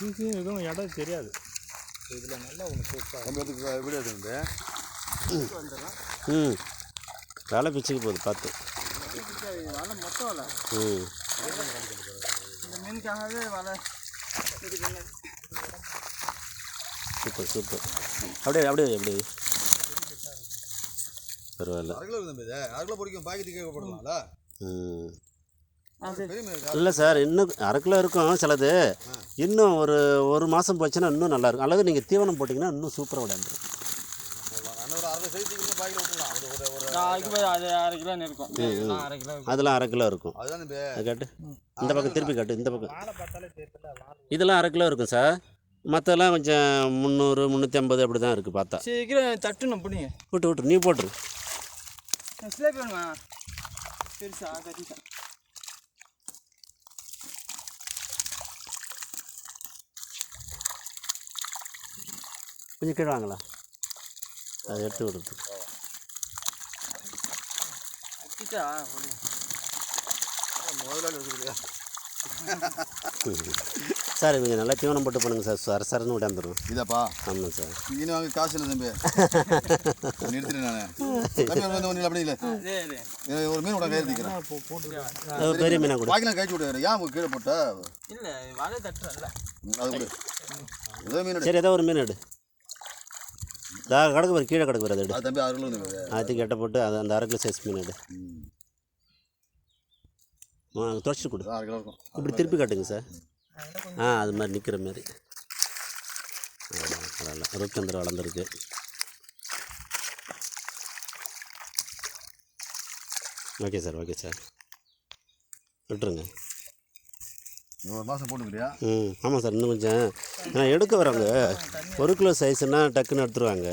சிசியும் எதுவும் இடம் தெரியாது. இதில் நல்லா ஒன்று சூப்பராக வீடியோ எடுத்து வேலை பிச்சுக்கு போகுது பார்த்து. வலை மொத்தம் வலை. இந்த மீனுக்காகவே வலை இது பண்ணது. Super super. அப்படியே பரவாயில்ல. அரை கிலோ பிடிக்கும். பாக்கெட்டு கேட்கப்படுங்களா? இல்லை சார், இன்னும் அரை கிலோ இருக்கும் சிலது. இன்னும் ஒரு மாதம் போச்சுன்னா இன்னும் நல்லாயிருக்கும். அல்லது நீங்கள் தீவனம் போட்டிங்கன்னா இன்னும் சூப்பராக விளையாண்டுரும். அதெல்லாம் அரை கிலோ இருக்கும். கேட்டு இந்த பக்கம் திருப்பி காட்டு. இந்த பக்கம் இதெல்லாம் அரை கிலோ இருக்கும் சார். மற்றெல்லாம் கொஞ்சம் 300 350 அப்படி தான் இருக்குது பார்த்தா. சீக்கிரம் தட்டுணும். பிடிங்க. விட்டு நீ போட்டுரு. ஸ்லேப் வேணுமா? பெருசா கட்டிட்டா. கொஞ்சம் கீழே வாங்களா, அதை எடுத்து விடுறது. சார் இவங்க நல்லா தீவனம் போட்டு பண்ணுங்க சார். சரன்னு விடாந்துடும். இதாப்பா? ஆமாம் சார். மீன் வாங்க காசு இல்லை தம்பி. நிறுத்திட்டேன் நான். அப்படி இல்லை, ஒரு மீன் விட கை எடுத்துக்கிறேன். பெரிய மீனாக கூட பாக்கிலாம் கழிச்சு விட்டு ஏன் கீழே போட்ட? இல்லை வலை தட்டுறேன். அது கூட ஏதோ மீன். சரி, ஏதோ ஒரு மீன் எடு. கடக்கு கீழே கடக்கு வர. அது எடு தம்பி. 6 கிலோ அதுக்கு எட்ட போட்டு அந்த 1/2 கிலோ சைஸ் மீன் எடு. துடைச்சிட்டு கொடு. 6 கிலோ இருக்கும். இப்படி திருப்பி காட்டுங்க சார். அது மாதிரி நிற்கிற மாதிரி. பரவாயில்ல, ரூப்சந்திரன் வளர்ந்துருக்கு. ஓகே சார் விட்டுருங்க. ஒரு மாதம் போட்டுக்கிறியா? ஆமாம் சார். இன்னும் கொஞ்சம் ஏன்னா எடுக்க வராங்க. 1 கிலோ சைஸ்னால் டக்குன்னு எடுத்துருவாங்க.